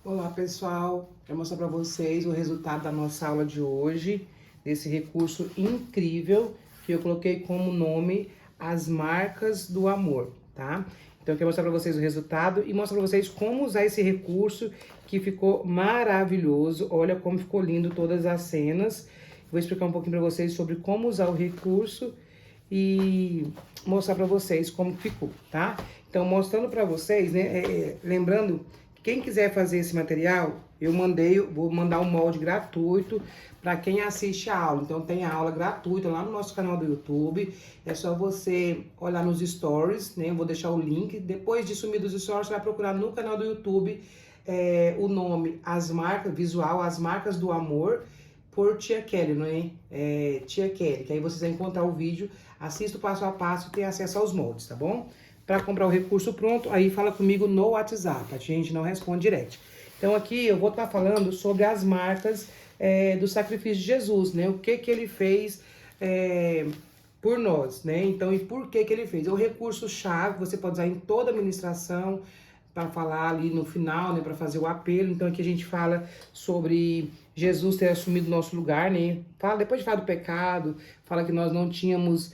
Olá pessoal, eu vou mostrar para vocês o resultado da nossa aula de hoje, desse recurso incrível que eu coloquei como nome As Marcas do Amor, tá? Então eu quero mostrar para vocês o resultado e mostrar para vocês como usar esse recurso que ficou maravilhoso. Olha como ficou lindo todas as cenas. Vou explicar um pouquinho para vocês sobre como usar o recurso e mostrar para vocês como ficou, tá? Então mostrando para vocês, né, lembrando, quem quiser fazer esse material, vou mandar um molde gratuito para quem assiste a aula. Então tem a aula gratuita lá no nosso canal do YouTube. É só você olhar nos stories, né? Eu vou deixar o link. Depois de sumir dos stories, você vai procurar no canal do YouTube o nome As Marcas do Amor, por Tia Kelly, não é? Tia Kelly, que aí vocês vão encontrar o vídeo, assista o passo a passo e tem acesso aos moldes, tá bom? Para comprar o recurso pronto, aí fala comigo no WhatsApp, a gente não responde direct. Então aqui eu vou estar falando sobre as marcas do sacrifício de Jesus, né? O que ele fez por nós, né? Então, e por que ele fez? É o recurso-chave, você pode usar em toda a ministração, para falar ali no final, né, para fazer o apelo. Então aqui a gente fala sobre Jesus ter assumido o nosso lugar, né? Depois de falar do pecado, fala que nós não tínhamos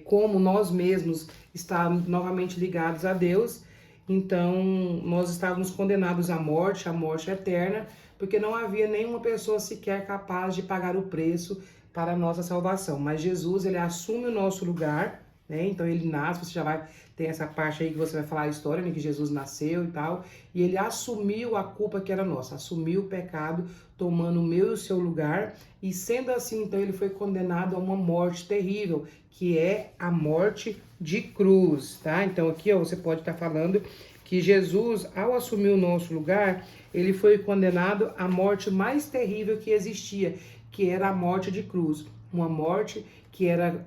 como nós mesmos estar novamente ligados a Deus. Então nós estávamos condenados à morte eterna, porque não havia nenhuma pessoa sequer capaz de pagar o preço para a nossa salvação. Mas Jesus, ele assume o nosso lugar, né? Então ele nasce, você já vai ter essa parte aí que você vai falar a história, né, que Jesus nasceu e tal, e ele assumiu a culpa que era nossa, assumiu o pecado, tomando o meu e o seu lugar, e sendo assim, então ele foi condenado a uma morte terrível, que é a morte de cruz, tá? Então aqui, ó, você pode estar falando que Jesus, ao assumir o nosso lugar, ele foi condenado à morte mais terrível que existia, que era a morte de cruz, uma morte que era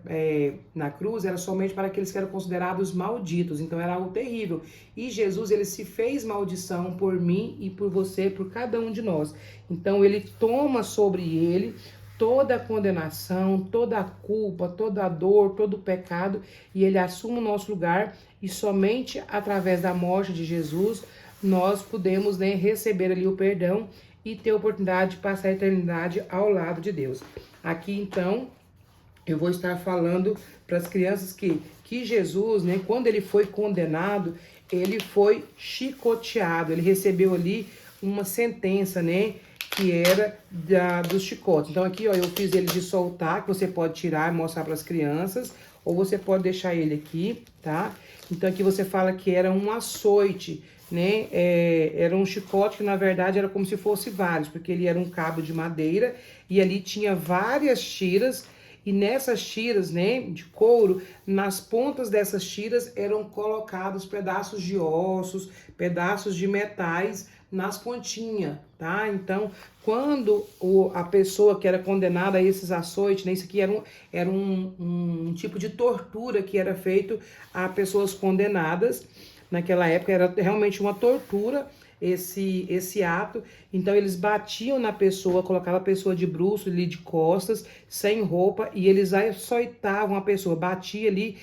na cruz, era somente para aqueles que eram considerados malditos, então era algo terrível. E Jesus, ele se fez maldição por mim e por você, por cada um de nós. Então ele toma sobre ele toda a condenação, toda a culpa, toda a dor, todo o pecado, e ele assume o nosso lugar, e somente através da morte de Jesus nós podemos, né, receber ali o perdão e ter a oportunidade de passar a eternidade ao lado de Deus. Aqui então eu vou estar falando para as crianças que Jesus, né, quando ele foi condenado, ele foi chicoteado, ele recebeu ali uma sentença, né, que era dos chicotes. Então aqui, ó, eu fiz ele de soltar, que você pode tirar e mostrar para as crianças, ou você pode deixar ele aqui, tá? Então aqui você fala que era um açoite, né? Era um chicote que na verdade era como se fosse vários, porque ele era um cabo de madeira e ali tinha várias tiras. E nessas tiras, né, de couro, nas pontas dessas tiras eram colocados pedaços de ossos, pedaços de metais nas pontinhas, tá? Então, quando a pessoa que era condenada a esses açoites, né, isso aqui era um tipo de tortura que era feito a pessoas condenadas. Naquela época era realmente uma tortura esse ato. Então eles batiam na pessoa, colocavam a pessoa de bruços ali, de costas, sem roupa, e eles açoitavam a pessoa, batia ali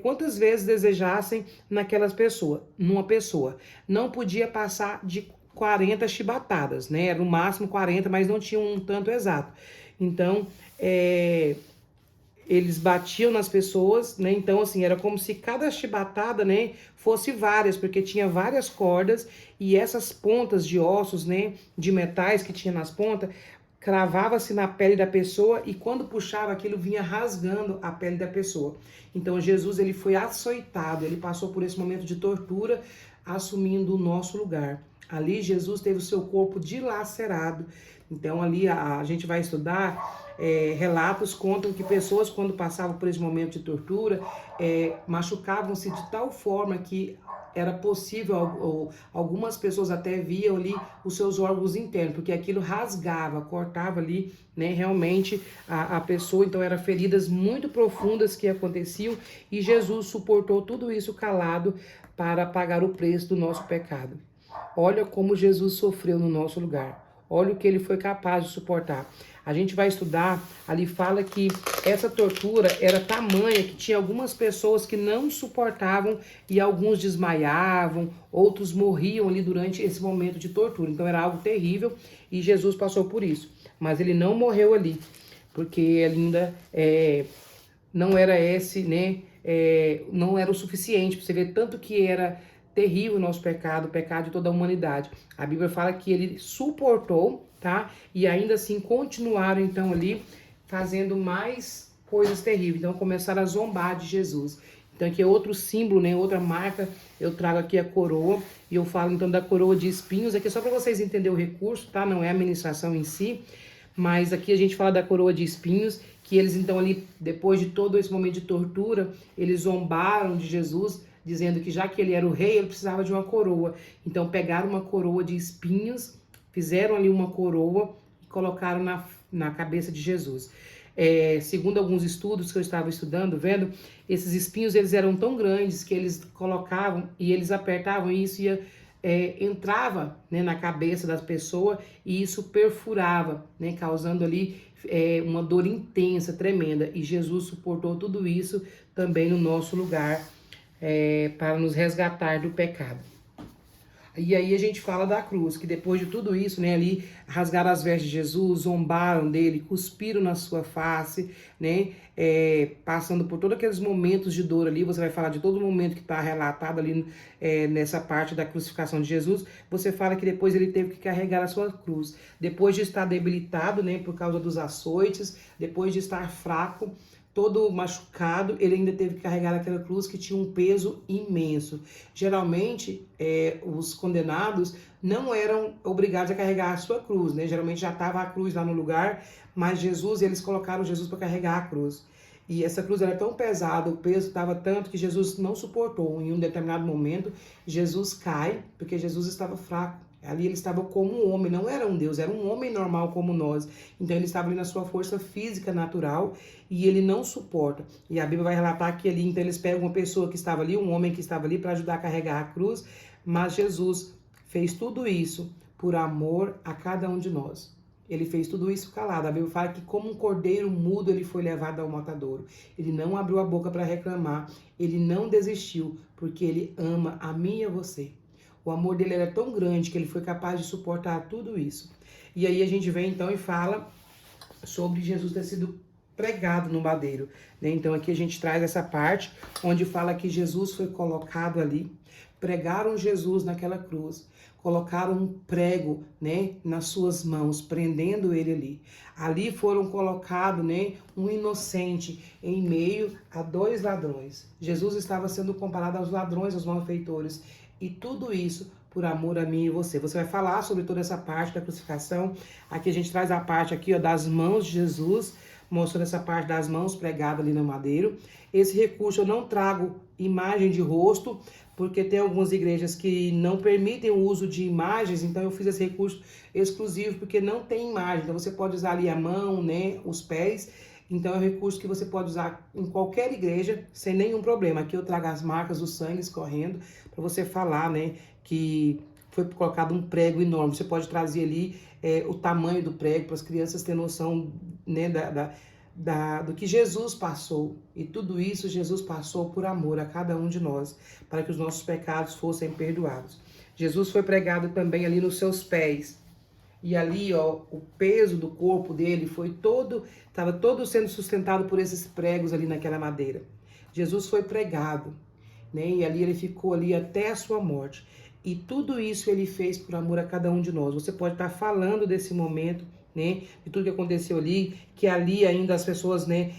quantas vezes desejassem numa pessoa. Não podia passar de 40 chibatadas, né? Era no máximo 40, mas não tinha um tanto exato. Então, eles batiam nas pessoas, né? Então, assim, era como se cada chibatada, né, fosse várias, porque tinha várias cordas e essas pontas de ossos, né, de metais que tinha nas pontas, cravava-se na pele da pessoa e quando puxava aquilo vinha rasgando a pele da pessoa. Então, Jesus, ele foi açoitado, ele passou por esse momento de tortura, assumindo o nosso lugar. Ali, Jesus teve o seu corpo dilacerado. Então, ali a gente vai estudar. Relatos contam que pessoas, quando passavam por esse momento de tortura, machucavam-se de tal forma que era possível, ou algumas pessoas até viam ali os seus órgãos internos, porque aquilo rasgava, cortava ali, né, realmente a pessoa. Então eram feridas muito profundas que aconteciam e Jesus suportou tudo isso calado para pagar o preço do nosso pecado. Olha como Jesus sofreu no nosso lugar. Olha o que ele foi capaz de suportar. A gente vai estudar, ali fala que essa tortura era tamanha que tinha algumas pessoas que não suportavam e alguns desmaiavam, outros morriam ali durante esse momento de tortura. Então era algo terrível e Jesus passou por isso. Mas ele não morreu ali, porque ainda não era esse, né? Não era o suficiente para você ver tanto que era terrível o nosso pecado, o pecado de toda a humanidade. A Bíblia fala que ele suportou, tá? E ainda assim continuaram então ali fazendo mais coisas terríveis. Então começaram a zombar de Jesus. Então aqui é outro símbolo, né? Outra marca. Eu trago aqui a coroa e eu falo então da coroa de espinhos. Aqui é só para vocês entenderem o recurso, tá? Não é a ministração em si, mas aqui a gente fala da coroa de espinhos, que eles então ali, depois de todo esse momento de tortura, eles zombaram de Jesus, dizendo que já que ele era o rei, ele precisava de uma coroa. Então pegaram uma coroa de espinhos, fizeram ali uma coroa e colocaram na cabeça de Jesus. Segundo alguns estudos que eu estava estudando, vendo, esses espinhos eles eram tão grandes que eles colocavam e eles apertavam e isso entrava, né, na cabeça das pessoas e isso perfurava, né, causando ali uma dor intensa, tremenda. E Jesus suportou tudo isso também no nosso lugar, para nos resgatar do pecado. E aí a gente fala da cruz, que depois de tudo isso, né, ali rasgaram as vestes de Jesus, zombaram dele, cuspiram na sua face, né, passando por todos aqueles momentos de dor ali. Você vai falar de todo momento que está relatado ali nessa parte da crucificação de Jesus. Você fala que depois ele teve que carregar a sua cruz, depois de estar debilitado, né, por causa dos açoites, depois de estar fraco, todo machucado, ele ainda teve que carregar aquela cruz que tinha um peso imenso. Geralmente, os condenados não eram obrigados a carregar a sua cruz, né? Geralmente já estava a cruz lá no lugar, mas Jesus, eles colocaram Jesus para carregar a cruz. E essa cruz era tão pesada, o peso estava tanto que Jesus não suportou. Em um determinado momento, Jesus cai, porque Jesus estava fraco. Ali ele estava como um homem, não era um Deus, era um homem normal como nós. Então ele estava ali na sua força física natural e ele não suporta. E a Bíblia vai relatar que ali, então eles pegam uma pessoa que estava ali, um homem que estava ali para ajudar a carregar a cruz, mas Jesus fez tudo isso por amor a cada um de nós. Ele fez tudo isso calado. A Bíblia fala que como um cordeiro mudo ele foi levado ao matadouro. Ele não abriu a boca para reclamar, ele não desistiu, porque ele ama a mim e a você. O amor dele era tão grande que ele foi capaz de suportar tudo isso. E aí a gente vem então e fala sobre Jesus ter sido pregado no madeiro, né? Então aqui a gente traz essa parte onde fala que Jesus foi colocado ali, pregaram Jesus naquela cruz, colocaram um prego, né, nas suas mãos, prendendo ele ali. Ali foram colocados, né, um inocente em meio a dois ladrões. Jesus estava sendo comparado aos ladrões, aos malfeitores. E tudo isso por amor a mim e você. Você vai falar sobre toda essa parte da crucificação. Aqui a gente traz a parte aqui, ó, das mãos de Jesus, mostrando essa parte das mãos pregadas ali no madeiro. Esse recurso eu não trago imagem de rosto, porque tem algumas igrejas que não permitem o uso de imagens, então eu fiz esse recurso exclusivo, porque não tem imagem. Então você pode usar ali a mão, né, os pés. Então é um recurso que você pode usar em qualquer igreja sem nenhum problema. Aqui eu trago as marcas do sangue escorrendo para você falar, né, que foi colocado um prego enorme. Você pode trazer ali o tamanho do prego para as crianças terem noção, né, do que Jesus passou. E tudo isso Jesus passou por amor a cada um de nós, para que os nossos pecados fossem perdoados. Jesus foi pregado também ali nos seus pés. E ali, ó, o peso do corpo dele estava todo sendo sustentado por esses pregos ali naquela madeira. Jesus foi pregado, né? E ali ele ficou ali até a sua morte. E tudo isso ele fez por amor a cada um de nós. Você pode estar falando desse momento, né, de tudo que aconteceu ali, que ali ainda as pessoas, né,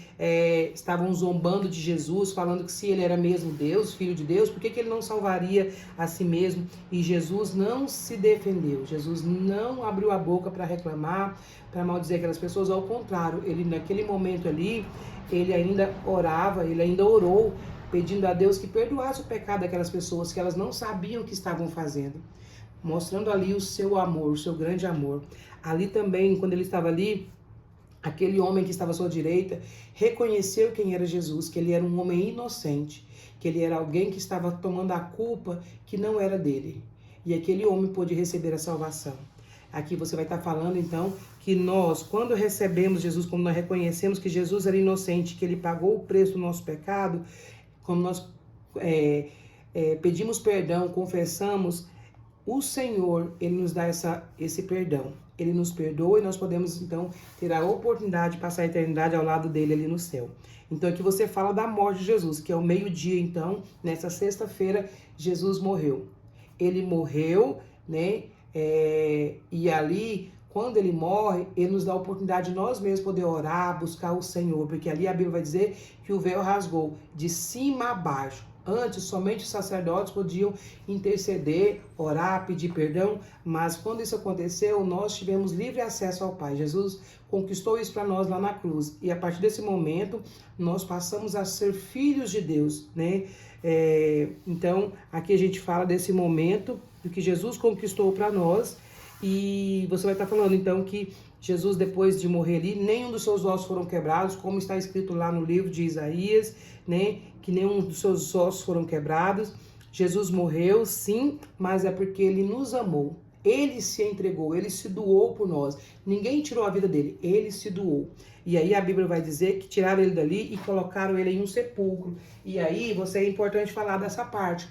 estavam zombando de Jesus, falando que se ele era mesmo Deus, Filho de Deus, por que ele não salvaria a si mesmo? E Jesus não se defendeu, Jesus não abriu a boca para reclamar, para maldizer aquelas pessoas, ao contrário, ele naquele momento ali, ele ainda orava, ele ainda orou, pedindo a Deus que perdoasse o pecado daquelas pessoas que elas não sabiam o que estavam fazendo, mostrando ali o seu amor, o seu grande amor. Ali também, quando ele estava ali, aquele homem que estava à sua direita reconheceu quem era Jesus, que ele era um homem inocente, que ele era alguém que estava tomando a culpa que não era dele. E aquele homem pôde receber a salvação. Aqui você vai estar falando, então, que nós, quando recebemos Jesus, quando nós reconhecemos que Jesus era inocente, que ele pagou o preço do nosso pecado, quando nós pedimos perdão, confessamos, o Senhor, ele nos dá esse perdão. Ele nos perdoa e nós podemos, então, ter a oportunidade de passar a eternidade ao lado dele ali no céu. Então, aqui você fala da morte de Jesus, que é o meio-dia, então, nessa sexta-feira, Jesus morreu. Ele morreu, né? E ali, quando ele morre, ele nos dá a oportunidade de nós mesmos poder orar, buscar o Senhor, porque ali a Bíblia vai dizer que o véu rasgou de cima a baixo. Antes, somente os sacerdotes podiam interceder, orar, pedir perdão, mas quando isso aconteceu, nós tivemos livre acesso ao Pai. Jesus conquistou isso para nós lá na cruz. E a partir desse momento, nós passamos a ser filhos de Deus, né? Então, aqui a gente fala desse momento, do que Jesus conquistou para nós. E você vai estar falando, então, que Jesus, depois de morrer ali, nenhum dos seus ossos foram quebrados, como está escrito lá no livro de Isaías, né? Que nenhum dos seus ossos foram quebrados. Jesus morreu, sim, mas é porque ele nos amou. Ele se entregou, ele se doou por nós. Ninguém tirou a vida dele, ele se doou. E aí a Bíblia vai dizer que tiraram ele dali e colocaram ele em um sepulcro. E aí é importante falar dessa parte.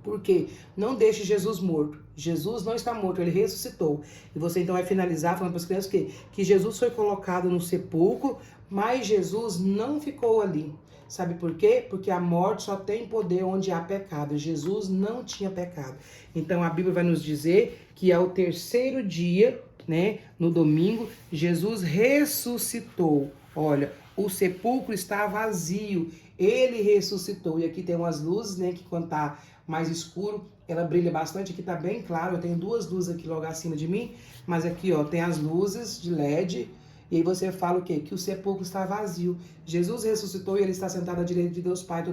Porque não deixe Jesus morto. Jesus não está morto, ele ressuscitou. E você então vai finalizar falando para as crianças que Jesus foi colocado no sepulcro, mas Jesus não ficou ali. Sabe por quê? Porque a morte só tem poder onde há pecado. Jesus não tinha pecado. Então a Bíblia vai nos dizer que ao terceiro dia, né, no domingo, Jesus ressuscitou. Olha, o sepulcro está vazio. Ele ressuscitou. E aqui tem umas luzes, né, que quando tá mais escuro, ela brilha bastante. Aqui tá bem claro, eu tenho duas luzes aqui logo acima de mim, mas aqui, ó, tem as luzes de LED. E aí você fala o quê? Que o sepulcro está vazio. Jesus ressuscitou e ele está sentado à direita de Deus Pai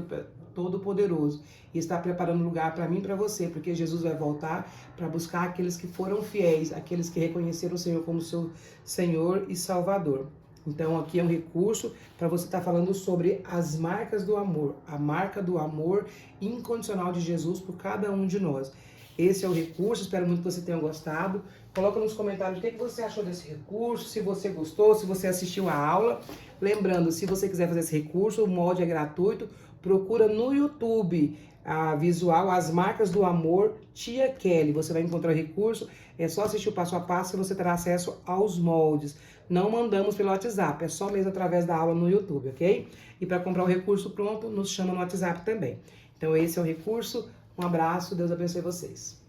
Todo-Poderoso. E está preparando lugar para mim e para você, porque Jesus vai voltar para buscar aqueles que foram fiéis, aqueles que reconheceram o Senhor como seu Senhor e Salvador. Então aqui é um recurso para você estar falando sobre as marcas do amor, a marca do amor incondicional de Jesus por cada um de nós. Esse é o recurso, espero muito que você tenha gostado. Coloca nos comentários o que você achou desse recurso, se você gostou, se você assistiu a aula. Lembrando, se você quiser fazer esse recurso, o molde é gratuito. Procura no YouTube a visual As Marcas do Amor, Tia Kelly. Você vai encontrar o recurso, é só assistir o passo a passo e você terá acesso aos moldes. Não mandamos pelo WhatsApp, é só mesmo através da aula no YouTube, ok? E para comprar o recurso pronto, nos chama no WhatsApp também. Então esse é o recurso. Um abraço, Deus abençoe vocês.